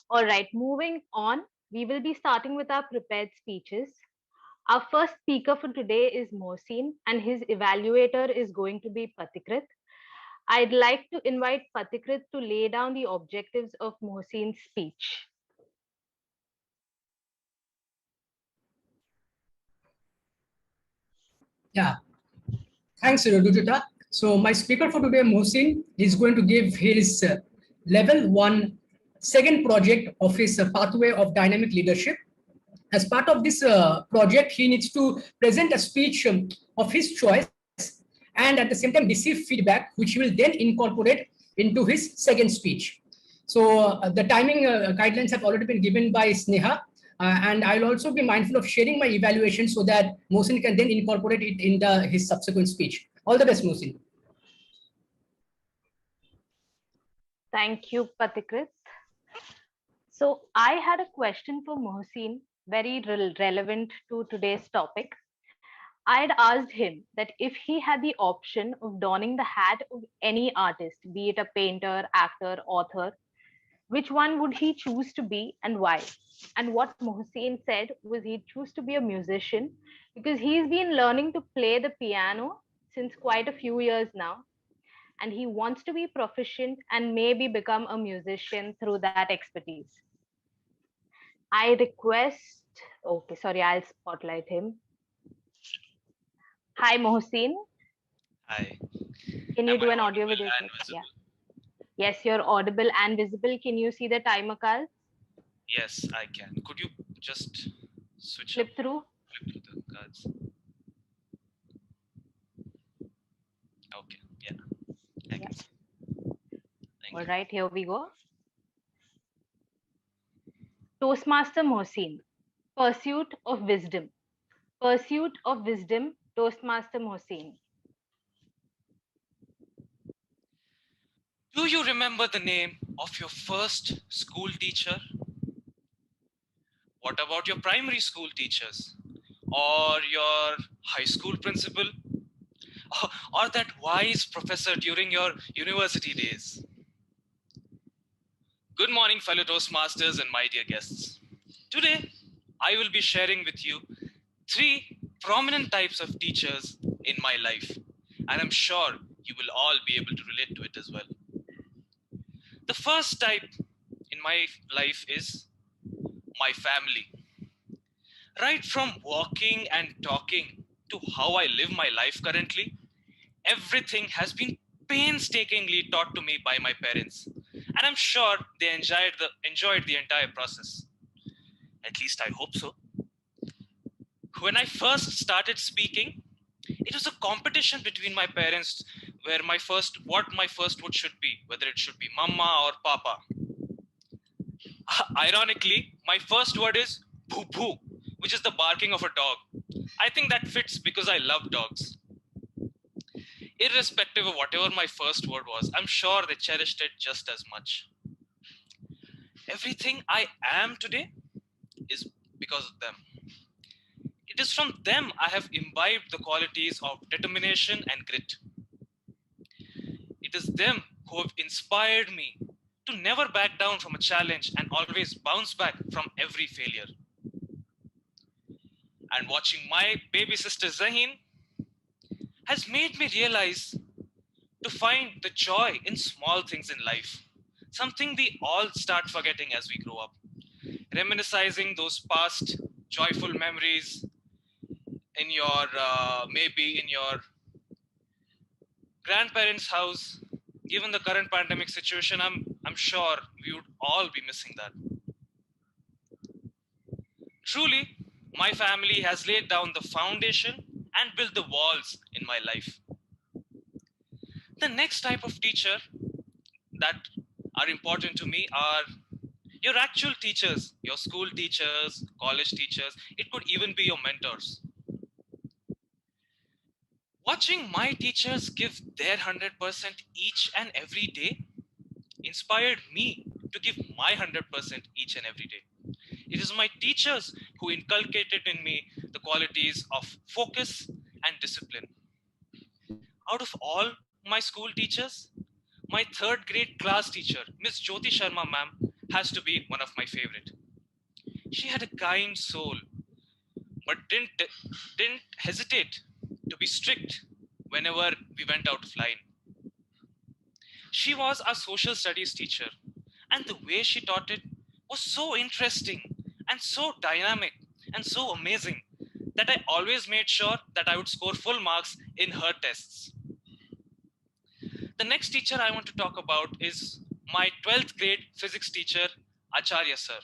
All right, moving on, we will be starting with our prepared speeches. Our first speaker for today is Mohsin, and his evaluator is going to be Patikrit. I'd like to invite Patikrit to lay down the objectives of Mohsin's speech. Yeah, thanks, Rudita. So my speaker for today, Mohsin, is going to give his level one second project of his pathway of dynamic leadership. As part of this project, he needs to present a speech of his choice and at the same time receive feedback, which he will then incorporate into his second speech. So the timing guidelines have already been given by Sneha. And I'll also be mindful of sharing my evaluation so that Mohsin can then incorporate it in his subsequent speech. All the best, Mohsin. Thank you, Patikrit. So, I had a question for Mohsin, very relevant to today's topic. I had asked him that if he had the option of donning the hat of any artist, be it a painter, actor, author, which one would he choose to be and why? And what Mohsin said was he'd choose to be a musician because he's been learning to play the piano since quite a few years now. And he wants to be proficient and maybe become a musician through that expertise. I request, okay, sorry, I'll spotlight him. Hi, Mohsin. Hi. Can you Am I do an audio audible with and yourself? Yeah. visible? Yes, you're audible and visible. Can you see the timer, Carl? Yes, I can. Could you just switch up, Flip through. flip through the cards? Okay, yeah, I Yeah. can see. Thank All you. right, here we go. Toastmaster Mohsin. Pursuit of wisdom. Pursuit of wisdom. Toastmaster Mohsin. Do you remember the name of your first school teacher? What about your primary school teachers? Or your high school principal? Or that wise professor during your university days? Good morning, fellow Toastmasters and my dear guests. Today, I will be sharing with you three prominent types of teachers in my life, and I'm sure you will all be able to relate to it as well. The first type in my life is my family. Right from walking and talking to how I live my life currently, everything has been painstakingly taught to me by my parents, and I'm sure they enjoyed the entire process. At least I hope so. When I first started speaking, it was a competition between my parents where what my first word should be, whether it should be mama or papa. Ironically, my first word is boo boo, which is the barking of a dog. I think that fits because I love dogs. Irrespective of whatever my first word was, I'm sure they cherished it just as much. Everything I am today is because of them. It is from them I have imbibed the qualities of determination and grit. It is them who have inspired me to never back down from a challenge and always bounce back from every failure. And watching my baby sister Zahin has made me realize to find the joy in small things in life, something we all start forgetting as we grow up. Reminiscing those past joyful memories in your maybe in your grandparents' house. Given the current pandemic situation, I'm sure we would all be missing that. Truly, my family has laid down the foundation and built the walls in my life. The next type of teacher that are important to me are your actual teachers, your school teachers, college teachers. It could even be your mentors. Watching my teachers give their 100% each and every day inspired me to give my 100% each and every day. It is my teachers who inculcated in me the qualities of focus and discipline. Out of all my school teachers, my third grade class teacher, Miss Jyoti Sharma ma'am, has to be one of my favorite. She had a kind soul, but didn't hesitate to be strict whenever we went out of line. She was a social studies teacher, and the way she taught it was so interesting and so dynamic and so amazing that I always made sure that I would score full marks in her tests. The next teacher I want to talk about is my 12th grade physics teacher, Acharya sir.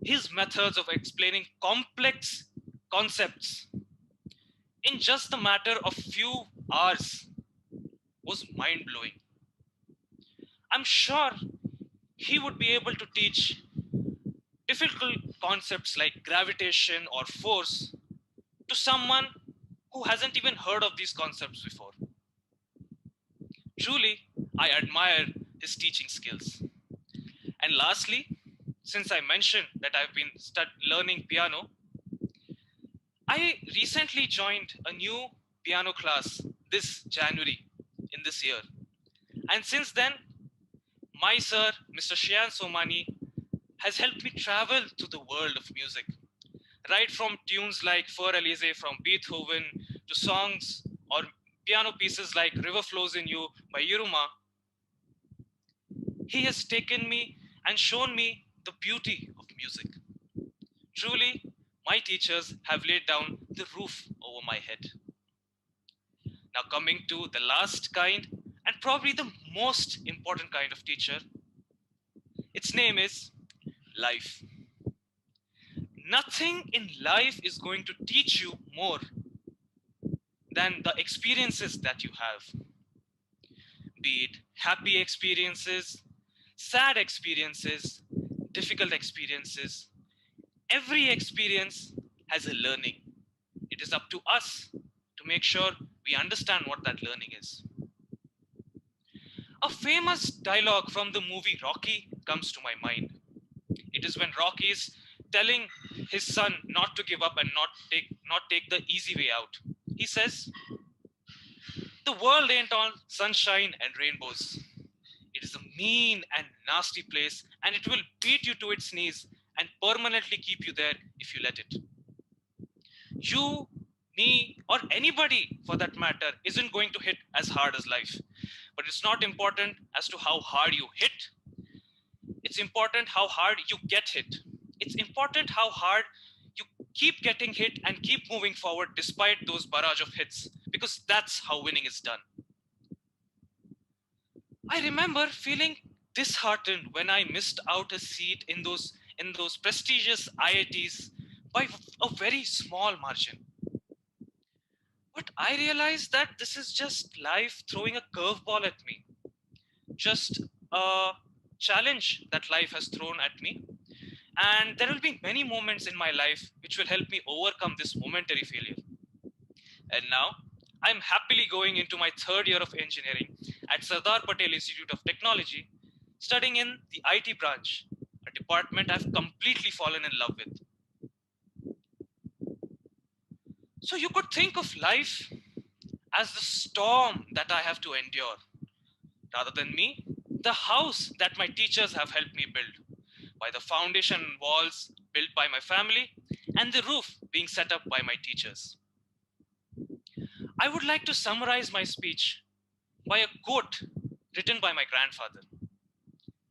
His methods of explaining complex concepts in just a matter of few hours was mind-blowing. I'm sure he would be able to teach difficult concepts like gravitation or force to someone who hasn't even heard of these concepts before. Truly, I admire his teaching skills. And lastly, since I mentioned that I've been learning piano, I recently joined a new piano class this January in this year. And since then, my sir, Mr. Shian Somani, has helped me travel to the world of music. Right from tunes like Für Elise from Beethoven to songs or piano pieces like River Flows in You by Yiruma, he has taken me and shown me the beauty of music. Truly, my teachers have laid down the roof over my head. Now, coming to the last kind and probably the most important kind of teacher, its name is life. Nothing in life is going to teach you more than the experiences that you have. Be it happy experiences, sad experiences, difficult experiences. Every experience has a learning. It is up to us to make sure we understand what that learning is. A famous dialogue from the movie Rocky comes to my mind. It is when Rocky is telling his son not to give up and not take the easy way out. He says, "The world ain't all sunshine and rainbows. It is a mean and nasty place, and it will beat you to its knees and permanently keep you there if you let it." You, me, or anybody for that matter isn't going to hit as hard as life. But it's not important as to how hard you hit. It's important how hard you get hit. It's important how hard you keep getting hit and keep moving forward despite those barrage of hits, because that's how winning is done. I remember feeling disheartened when I missed out a seat in those prestigious IITs by a very small margin. But I realized that this is just life throwing a curveball at me. Just a challenge that life has thrown at me. And there will be many moments in my life which will help me overcome this momentary failure. And now, I'm happily going into my third year of engineering at Sardar Patel Institute of Technology, studying in the IT branch, a department I've completely fallen in love with. So you could think of life as the storm that I have to endure. Rather than me, the house that my teachers have helped me build, by the foundation and walls built by my family, and the roof being set up by my teachers. I would like to summarize my speech by a quote written by my grandfather.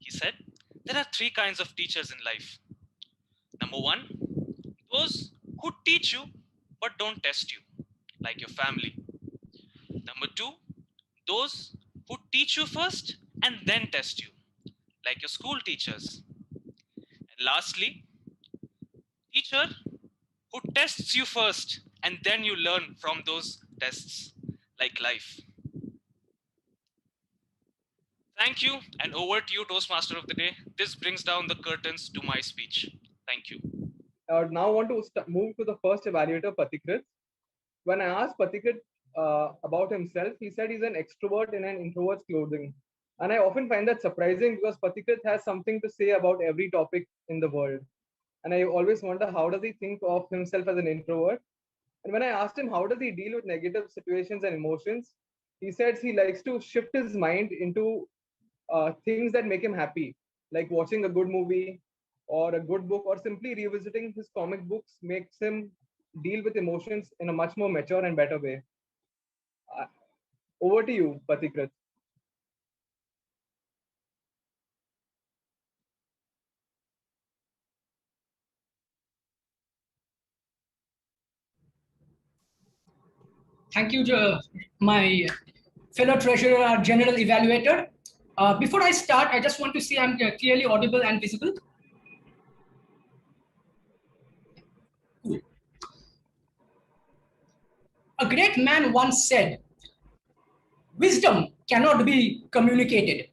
He said, "There are three kinds of teachers in life. Number one, those who teach you but don't test you, like your family. Number two, those who teach you first and then test you, like your school teachers. And lastly, teacher who tests you first and then you learn from those tests, like life." Thank you, and over to you, Toastmaster of the Day. This brings down the curtains to my speech. Thank you. Now I want to move to the first evaluator, Pathikrit. When I asked Pathikrit about himself, he said he's an extrovert in an introvert's clothing. And I often find that surprising because Pathikrit has something to say about every topic in the world. And I always wonder, how does he think of himself as an introvert? And when I asked him how does he deal with negative situations and emotions, he says he likes to shift his mind into things that make him happy. like watching a good movie or a good book or simply revisiting his comic books makes him deal with emotions in a much more mature and better way. Uh, Over to you, Patikrit. Thank you, my fellow treasurer, general evaluator. Before I start, I just want to say I'm clearly audible and visible. Cool. A great man once said, wisdom cannot be communicated.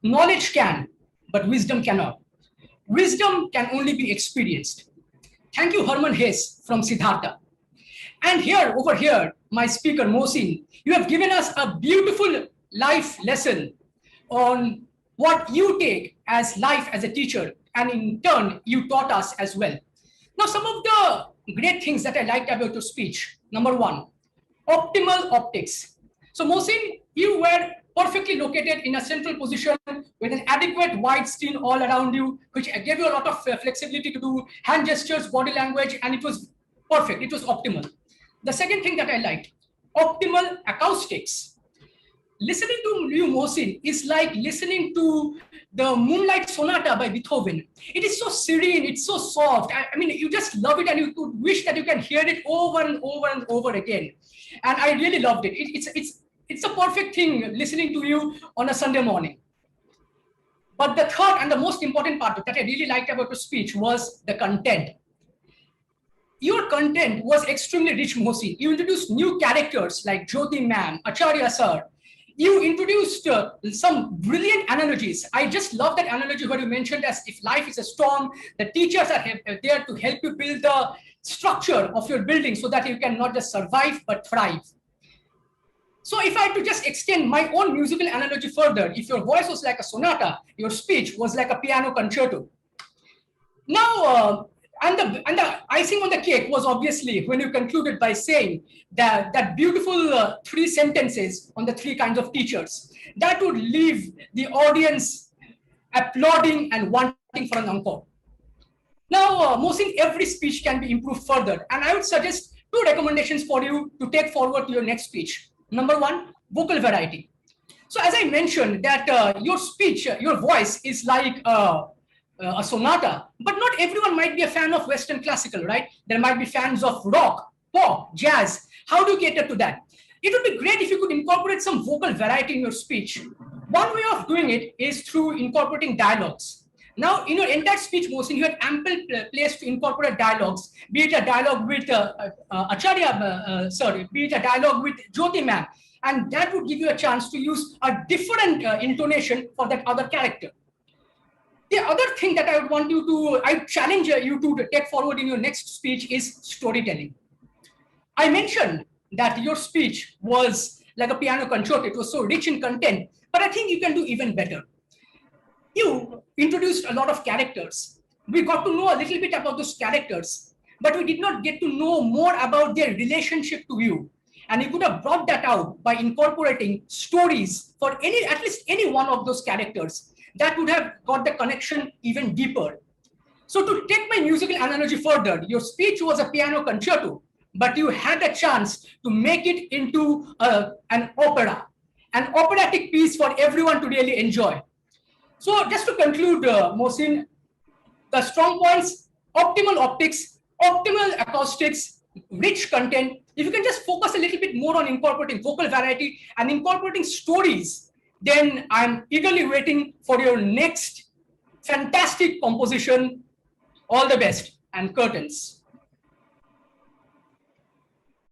Knowledge can, but wisdom cannot. Wisdom can only be experienced. Thank you, Herman Hesse from Siddhartha. And here, over here, my speaker, Mohsin, you have given us a beautiful life lesson on what you take as life as a teacher. And in turn, you taught us as well. Now, some of the great things that I liked about your speech. Number one, optimal optics. So Mohsin, you were perfectly located in a central position with an adequate wide screen all around you, which gave you a lot of flexibility to do hand gestures, body language, and it was perfect. It was optimal. The second thing that I liked, optimal acoustics. Listening to you, Mohsin, is like listening to the Moonlight Sonata by Beethoven. It is so serene, it's so soft. I mean, you just love it and you could wish that you can hear it over and over and over again. And I really loved it. It's a perfect thing listening to you on a Sunday morning. But the third and the most important part that I really liked about your speech was the content. Your content was extremely rich, Mohsin. You introduced new characters like Jyoti ma'am, Acharya sir. You introduced some brilliant analogies. I just love that analogy where you mentioned as if life is a storm, the teachers are there to help you build the structure of your building so that you can not just survive, but thrive. So if I had to just extend my own musical analogy further, if your voice was like a sonata, your speech was like a piano concerto. Now, and the icing on the cake was obviously when you concluded by saying that beautiful three sentences on the three kinds of teachers that would leave the audience applauding and wanting for an encore. Now, Mohsin, every speech can be improved further, and I would suggest two recommendations for you to take forward to your next speech. Number one, vocal variety. So as I mentioned that your speech, your voice is like a sonata, but not everyone might be a fan of Western classical, right? There might be fans of rock, pop, jazz. How do you cater to that? It would be great if you could incorporate some vocal variety in your speech. One way of doing it is through incorporating dialogues. Now, in your entire speech, Mohsin, you had ample place to incorporate dialogues, be it a dialogue with Acharya, sorry, be it a dialogue with Jyoti ma'am, and that would give you a chance to use a different intonation for that other character. The other thing that I would want you to, I challenge you to take forward in your next speech is storytelling. I mentioned that your speech was like a piano concerto. It was so rich in content, but I think you can do even better. You introduced a lot of characters. We got to know a little bit about those characters, but we did not get to know more about their relationship to you. And you could have brought that out by incorporating stories for at least any one of those characters. That would have got the connection even deeper. So to take my musical analogy further, your speech was a piano concerto, but you had a chance to make it into an opera, an operatic piece for everyone to really enjoy. So just to conclude, Mohsin, the strong points, optimal optics, optimal acoustics, rich content. If you can just focus a little bit more on incorporating vocal variety and incorporating stories, then I'm eagerly waiting for your next fantastic composition. All the best and curtains.